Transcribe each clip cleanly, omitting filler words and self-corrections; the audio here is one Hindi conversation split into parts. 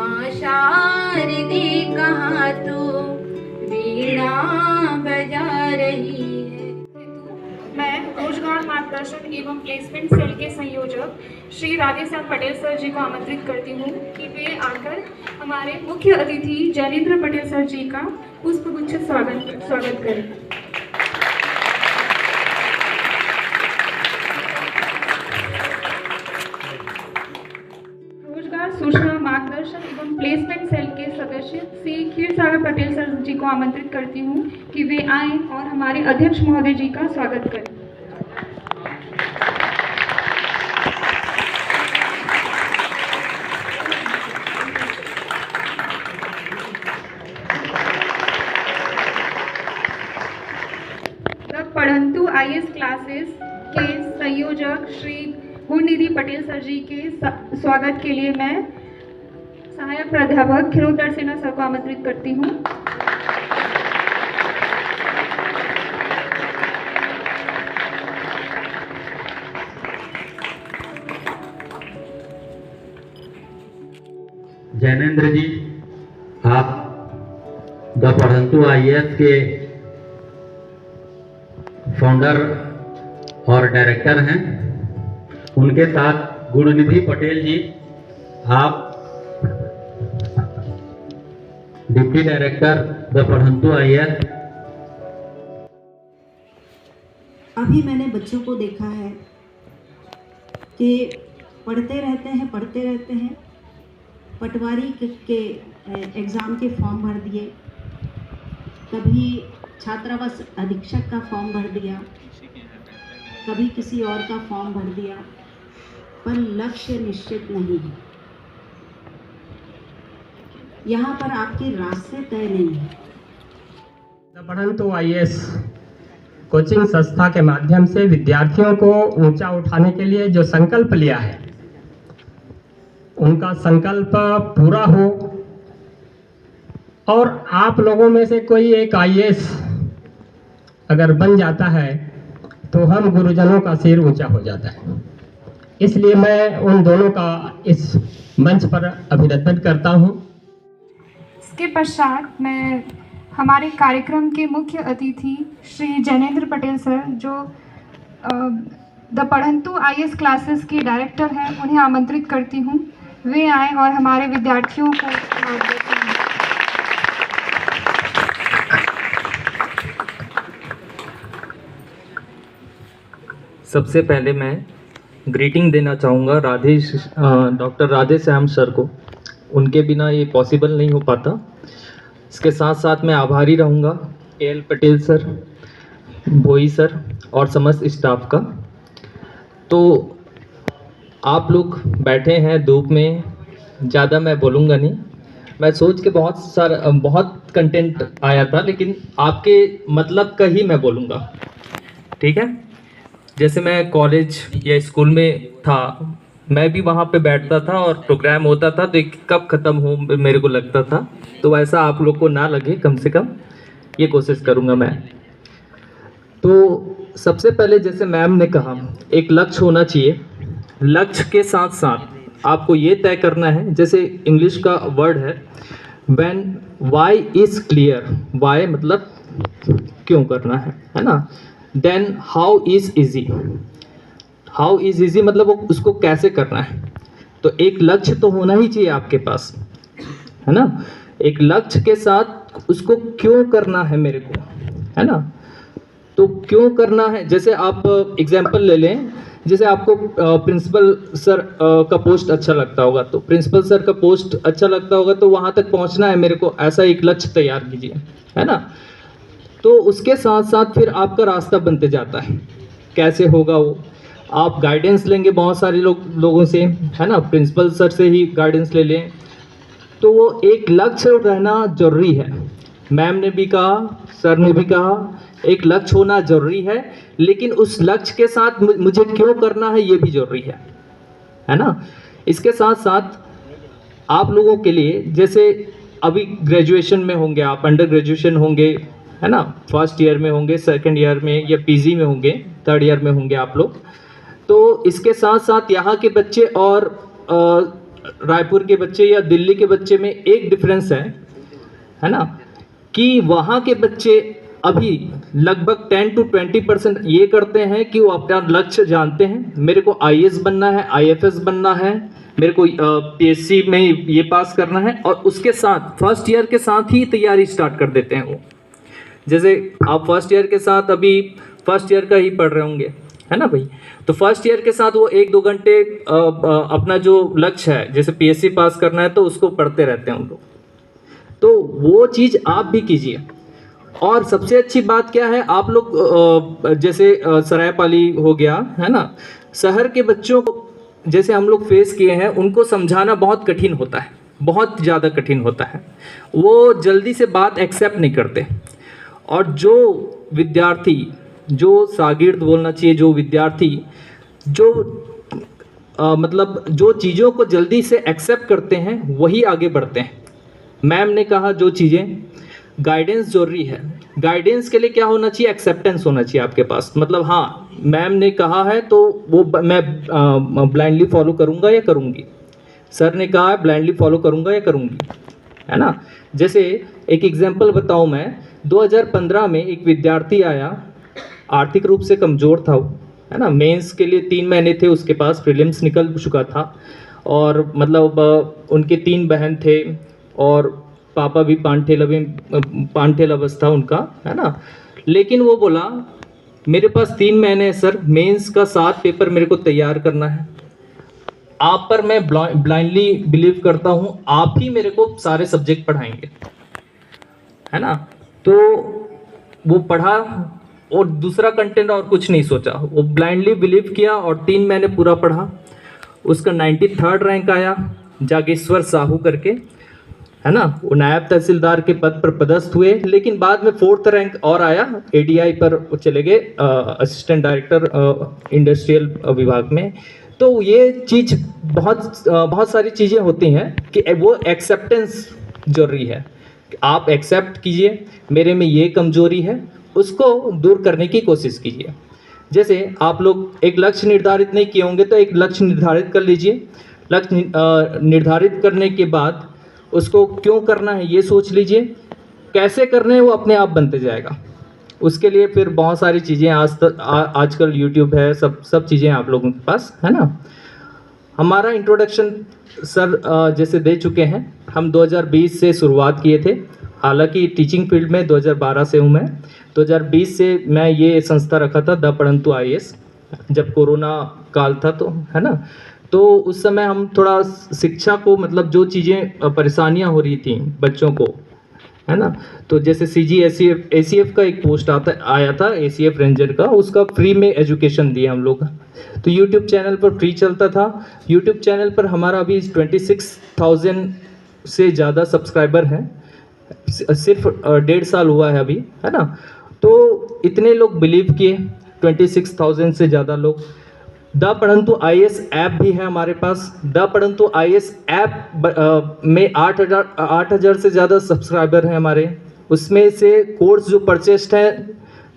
माँ शारदे कहाँ तू वीणा बजा रही है। मैं रोजगार मार्गदर्शन एवं प्लेसमेंट सेल के संयोजक श्री राधेश्याम पटेल सर जी को आमंत्रित करती हूँ कि वे आकर हमारे मुख्य अतिथि जैनेंद्र पटेल सर जी का पुष्पगुच्छ स्वागत करें। रोजगार सूचना मार्गदर्शन एवं प्लेसमेंट सेल के सदस्य श्री खीरसागर पटेल सर जी को आमंत्रित करती हूँ कि वे आएं और हमारे अध्यक्ष महोदय जी का स्वागत करें। पढ़ंतु IAS क्लासेस के संयोजक श्री गुणनिधि पटेल सर जी के स्वागत के लिए मैं सहायक प्राध्यापक खिरोधर सिन्हा सर को आमंत्रित करती हूँ। जैनेंद्र जी, आप द पढ़ंतु IAS के फाउंडर और डायरेक्टर हैं। उनके साथ गुणनिधि पटेल जी, आप डिप्टी डायरेक्टर द पढ़ंतु IAS। अभी मैंने बच्चों को देखा है कि पढ़ते रहते हैं। पटवारी के एग्ज़ाम के फॉर्म भर दिए, कभी छात्रावास अधीक्षक का फॉर्म भर दिया, कभी किसी और का फॉर्म भर दिया, पर लक्ष्य निश्चित नहीं है। यहाँ पर आपके रास्ते तय नहीं है। पढ़ंतु IAS कोचिंग संस्था के माध्यम से विद्यार्थियों को ऊंचा उठाने के लिए जो संकल्प लिया है, उनका संकल्प पूरा हो और आप लोगों में से कोई एक IAS अगर बन जाता है तो हम गुरुजनों का सिर ऊंचा हो जाता है। इसलिए मैं उन दोनों का इस मंच पर अभिनंदन करता हूं। इसके पश्चात मैं हमारे कार्यक्रम के मुख्य अतिथि श्री जैनेंद्र पटेल सर, जो द पढ़ंतु IAS क्लासेस के डायरेक्टर हैं, उन्हें आमंत्रित करती हूं। वे आएँ और हमारे विद्यार्थियों को मार्गदर्शन दें। सबसे पहले मैं ग्रीटिंग देना चाहूँगा डॉक्टर राधेश्याम सर को। उनके बिना ये पॉसिबल नहीं हो पाता। इसके साथ साथ मैं आभारी रहूँगा AL पटेल सर, भोई सर और समस्त स्टाफ का। तो आप लोग बैठे हैं धूप में, ज़्यादा मैं बोलूँगा नहीं। मैं सोच के बहुत कंटेंट आया था, लेकिन आपके मतलब का ही मैं बोलूँगा, ठीक है। जैसे मैं कॉलेज या स्कूल में था, मैं भी वहाँ पे बैठता था और प्रोग्राम होता था तो कब ख़त्म हो मेरे को लगता था। तो वैसा आप लोग को ना लगे, कम से कम ये कोशिश करूँगा मैं। तो सबसे पहले जैसे मैम ने कहा, एक लक्ष्य होना चाहिए। लक्ष्य के साथ साथ आपको ये तय करना है, जैसे इंग्लिश का वर्ड है when why is clear. Why मतलब क्यों करना है ना। Then how is easy. How is easy मतलब वो उसको कैसे करना है। तो एक लक्ष्य तो होना ही चाहिए आपके पास, है ना। एक लक्ष्य के साथ उसको क्यों करना है मेरे को, है ना। तो क्यों करना है, जैसे आप एग्जाम्पल ले लें, जैसे आपको प्रिंसिपल सर का पोस्ट अच्छा लगता होगा, तो प्रिंसिपल सर का पोस्ट अच्छा लगता होगा तो वहाँ तक पहुँचना है मेरे को, ऐसा एक लक्ष्य तैयार कीजिए, है ना। तो उसके साथ साथ फिर आपका रास्ता बनते जाता है, कैसे होगा वो। आप गाइडेंस लेंगे बहुत सारे लोगों से, है ना। प्रिंसिपल सर से ही गाइडेंस ले लें। तो वो एक लक्ष्य रहना जरूरी है। मैम ने भी कहा, सर ने भी कहा, एक लक्ष्य होना जरूरी है, लेकिन उस लक्ष्य के साथ मुझे क्यों करना है ये भी जरूरी है ना। इसके साथ साथ आप लोगों के लिए, जैसे अभी ग्रेजुएशन में होंगे आप, अंडर ग्रेजुएशन होंगे, है ना, फर्स्ट ईयर में होंगे, सेकंड ईयर में या पीजी में होंगे, थर्ड ईयर में होंगे आप लोग। तो इसके साथ साथ यहाँ के बच्चे और रायपुर के बच्चे या दिल्ली के बच्चे में एक डिफरेंस है ना, कि वहाँ के बच्चे अभी लगभग 10 to 20% ये करते हैं कि वो अपना लक्ष्य जानते हैं, मेरे को IAS बनना है, IFS बनना है, मेरे को PSC में ये पास करना है, और उसके साथ फर्स्ट ईयर के साथ ही तैयारी स्टार्ट कर देते हैं वो। जैसे आप फर्स्ट ईयर के साथ अभी फर्स्ट ईयर का ही पढ़ रहे होंगे, है ना भाई, तो फर्स्ट ईयर के साथ वो 1-2 घंटे अपना जो लक्ष्य है, जैसे PSC पास करना है तो उसको पढ़ते रहते हैं हम लोग। तो वो चीज़ आप भी कीजिए। और सबसे अच्छी बात क्या है, आप लोग जैसे सरायपाली हो गया, है ना, शहर के बच्चों को जैसे हम लोग फेस किए हैं, उनको समझाना बहुत कठिन होता है, बहुत ज़्यादा कठिन होता है, वो जल्दी से बात एक्सेप्ट नहीं करते। और जो विद्यार्थी, जो शागिर्द बोलना चाहिए, जो विद्यार्थी जो मतलब जो चीज़ों को जल्दी से एक्सेप्ट करते हैं वही आगे बढ़ते हैं। मैम ने कहा जो चीज़ें, गाइडेंस जरूरी है। गाइडेंस के लिए क्या होना चाहिए, एक्सेप्टेंस होना चाहिए आपके पास। मतलब हाँ, मैम ने कहा है तो वो मैं ब्लाइंडली फॉलो करूँगा या करूँगी, सर ने कहा है ब्लाइंडली फॉलो करूँगा या करूँगी, है ना। जैसे एक एग्जांपल बताऊँ मैं, 2015 में एक विद्यार्थी आया, आर्थिक रूप से कमज़ोर था वो, है ना, मेंस के लिए 3 महीने थे उसके पास, प्रीलिम्स निकल चुका था, और मतलब उनके 3 बहन थे और पापा भी पांठेल अवस्था उनका, है ना। लेकिन वो बोला मेरे पास 3 महीने है सर, मेंस का 7 पेपर मेरे को तैयार करना है, आप पर मैं ब्लाइंडली बिलीव करता हूँ, आप ही मेरे को सारे सब्जेक्ट पढ़ाएंगे, है ना। तो वो पढ़ा और दूसरा कंटेंट और कुछ नहीं सोचा, वो ब्लाइंडली बिलीव किया और 3 महीने पूरा पढ़ा। उसका 93rd रैंक आया, जागेश्वर साहू करके, है ना। वो नायब तहसीलदार के पद पर पदस्थ हुए, लेकिन बाद में 4th रैंक और आया, ADI पर चले गए, असिस्टेंट डायरेक्टर इंडस्ट्रियल विभाग में। तो ये चीज़ बहुत सारी चीज़ें होती हैं कि वो एक्सेप्टेंस जरूरी है। आप एक्सेप्ट कीजिए, मेरे में ये कमजोरी है, उसको दूर करने की कोशिश कीजिए। जैसे आप लोग एक लक्ष्य निर्धारित नहीं किए होंगे तो एक लक्ष्य निर्धारित कर लीजिए। लक्ष्य निर्धारित करने के बाद उसको क्यों करना है ये सोच लीजिए, कैसे करना है वो अपने आप बनते जाएगा। उसके लिए फिर बहुत सारी चीज़ें आजकल YouTube है, सब चीज़ें आप लोगों के पास, है ना। हमारा इंट्रोडक्शन सर जैसे दे चुके हैं, हम 2020 से शुरुआत किए थे, हालांकि टीचिंग फील्ड में 2012 से हूँ मैं। 2020 से मैं ये संस्था रखा था द पढ़ंतु IAS, जब कोरोना काल था तो, है ना। तो उस समय हम थोड़ा शिक्षा को, मतलब जो चीज़ें परेशानियां हो रही थी बच्चों को, है ना, तो जैसे CG ACF का एक पोस्ट आया था, ACF रेंजर का, उसका फ्री में एजुकेशन दिया हम लोग। तो YouTube चैनल पर फ्री चलता था। YouTube चैनल पर हमारा अभी 26,000 से ज़्यादा सब्सक्राइबर हैं, सिर्फ 1.5 साल हुआ है अभी, है ना। तो इतने लोग बिलीव किए, 26,000 से ज़्यादा लोग। द पढ़ंतु IAS ऐप भी है हमारे पास। द पढ़ंतु IAS ऐप में 8,000 से ज़्यादा सब्सक्राइबर हैं हमारे। उसमें से कोर्स जो परचेस्ड है,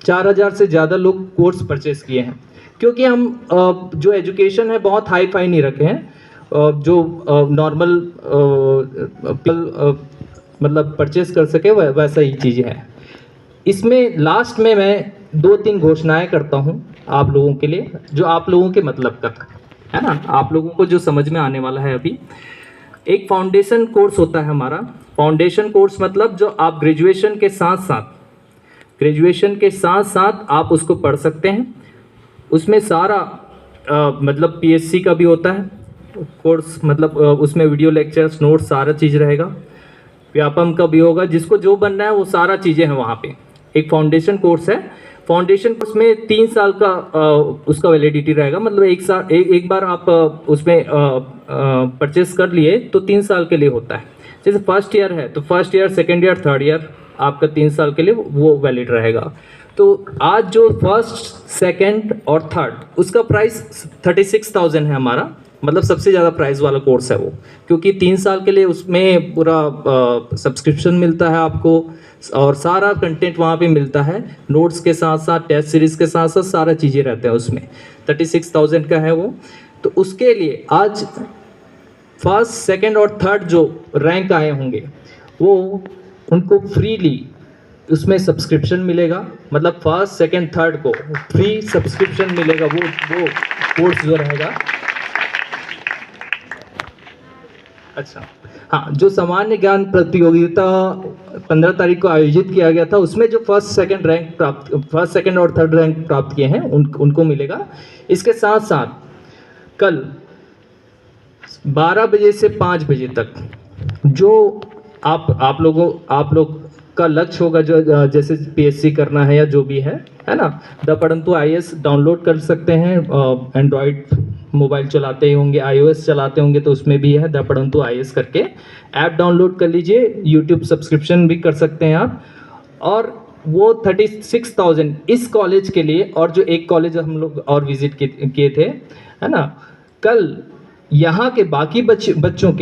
4,000 से ज़्यादा लोग कोर्स परचेस किए हैं, क्योंकि हम जो एजुकेशन है बहुत हाई फाई नहीं रखे हैं, जो नॉर्मल मतलब परचेस कर सके वैसा ही चीज़ें हैं। इसमें लास्ट में मैं 2-3 घोषणाएं करता हूं आप लोगों के लिए, जो आप लोगों के मतलब का है ना, आप लोगों को जो समझ में आने वाला है। अभी एक फाउंडेशन कोर्स होता है हमारा। फाउंडेशन कोर्स मतलब जो आप ग्रेजुएशन के साथ आप उसको पढ़ सकते हैं। उसमें सारा मतलब PSC का भी होता है कोर्स, मतलब उसमें वीडियो लेक्चर्स, नोट्स, सारा चीज़ रहेगा। व्यापम का भी होगा, जिसको जो बनना है वो सारा चीज़ें हैं वहाँ पे। एक फाउंडेशन कोर्स है। फाउंडेशन कोर्स में 3 साल का उसका वैलिडिटी रहेगा, मतलब एक बार आप उसमें परचेस कर लिए तो 3 साल के लिए होता है। जैसे फर्स्ट ईयर है तो first year, second year, third year आपका 3 साल के लिए वो वैलिड रहेगा। तो आज जो फर्स्ट, सेकेंड और थर्ड, उसका प्राइस 36,000 है हमारा, मतलब सबसे ज़्यादा प्राइस वाला कोर्स है वो, क्योंकि 3 साल के लिए उसमें पूरा सब्सक्रिप्शन मिलता है आपको, और सारा कंटेंट वहाँ पे मिलता है, नोट्स के साथ साथ, टेस्ट सीरीज़ के साथ साथ सारा चीज़ें रहते हैं उसमें। 36,000 का है वो। तो उसके लिए आज फर्स्ट सेकंड और थर्ड जो रैंक आए होंगे वो उनको फ्रीली उसमें सब्सक्रिप्शन मिलेगा, मतलब फर्स्ट सेकंड थर्ड को फ्री सब्सक्रिप्शन मिलेगा वो कोर्स जो रहेगा। अच्छा हाँ, जो सामान्य ज्ञान प्रतियोगिता 15 तारीख को आयोजित किया गया था उसमें जो फर्स्ट सेकंड और थर्ड रैंक प्राप्त किए हैं उनको मिलेगा। इसके साथ साथ कल 12 बजे से 5 बजे तक जो आप लोग का लक्ष्य होगा, जो जैसे पीएससी करना है या जो भी है ना, द पढ़ंतु आईएएस डाउनलोड कर सकते हैं। एंड्रॉयड मोबाइल चलाते ही होंगे, iOS चलाते होंगे तो उसमें भी है द पढ़ंतु आईएएस करके ऐप डाउनलोड कर लीजिए। यूट्यूब सब्सक्रिप्शन भी कर सकते हैं आप। और वो 36,000 इस कॉलेज के लिए, और जो एक कॉलेज हम लोग और विजिट किए थे, है ना, कल यहाँ के बाकी बच्चों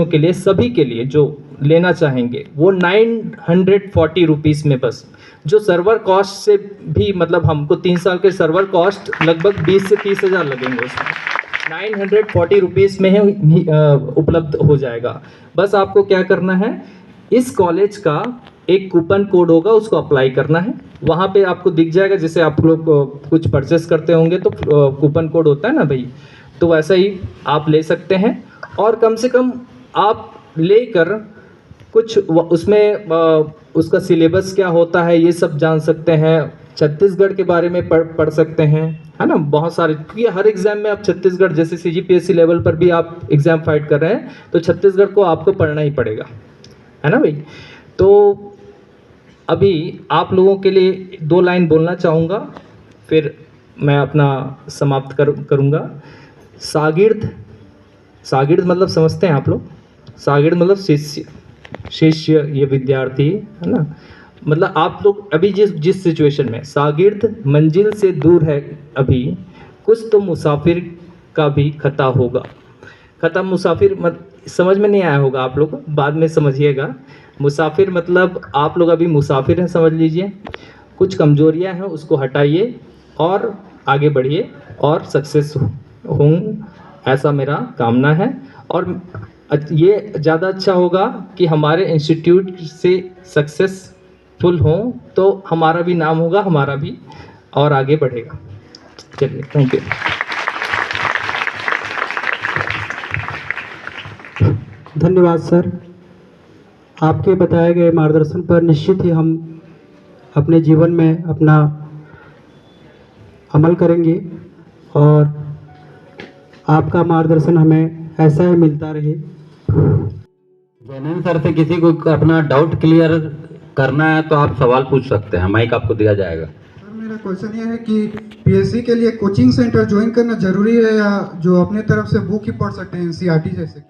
के लिए सभी के लिए जो लेना चाहेंगे वो 940 रुपीज़ में, बस जो सर्वर कॉस्ट से भी, मतलब हमको 3 साल के सर्वर कॉस्ट लगभग 20 से 30 हज़ार लगेंगे, उसमें 940 रुपीज़ में ही उपलब्ध हो जाएगा। बस आपको क्या करना है, इस कॉलेज का एक कूपन कोड होगा, उसको अप्लाई करना है। वहाँ पे आपको दिख जाएगा, जैसे आप लोग कुछ परचेस करते होंगे तो कूपन कोड होता है ना भाई, तो वैसा ही आप ले सकते हैं। और कम से कम आप लेकर कुछ उसमें उसका सिलेबस क्या होता है ये सब जान सकते हैं। छत्तीसगढ़ के बारे में पढ़ सकते हैं, है ना, बहुत सारे, क्योंकि हर एग्ज़ाम में आप छत्तीसगढ़, जैसे CGPSC लेवल पर भी आप एग्ज़ाम फाइट कर रहे हैं तो छत्तीसगढ़ को आपको पढ़ना ही पड़ेगा, है ना भाई। तो अभी आप लोगों के लिए 2 लाइन बोलना चाहूँगा, फिर मैं अपना समाप्त करूँगा। सागिर्द मतलब समझते हैं आप लोग? सागिर्द मतलब शिष्य, ये विद्यार्थी, है ना, मतलब आप लोग अभी जिस सिचुएशन में, सागिर्द मंजिल से दूर है अभी, कुछ तो मुसाफिर का भी खता होगा। खता मुसाफिर समझ में नहीं आया होगा आप लोग, बाद में समझिएगा। मुसाफिर मतलब आप लोग अभी मुसाफिर हैं, समझ लीजिए। कुछ कमजोरियां हैं उसको हटाइए और आगे बढ़िए और सक्सेस हूँ, ऐसा मेरा कामना है। और ये ज़्यादा अच्छा होगा कि हमारे इंस्टीट्यूट से सक्सेसफुल हों तो हमारा भी नाम होगा, हमारा भी, और आगे बढ़ेगा। चलिए, थैंक यू। धन्यवाद सर, आपके बताए गए मार्गदर्शन पर निश्चित ही हम अपने जीवन में अपना अमल करेंगे और आपका मार्गदर्शन हमें ऐसा ही मिलता रहे। जैनन सर से किसी को अपना डाउट क्लियर करना है तो आप सवाल पूछ सकते हैं, माइक आपको दिया जाएगा। सर मेरा क्वेश्चन ये है कि पीएससी के लिए कोचिंग सेंटर ज्वाइन करना जरूरी है या जो अपने तरफ से बुक ही पढ़ सकते हैं NCERT जैसे?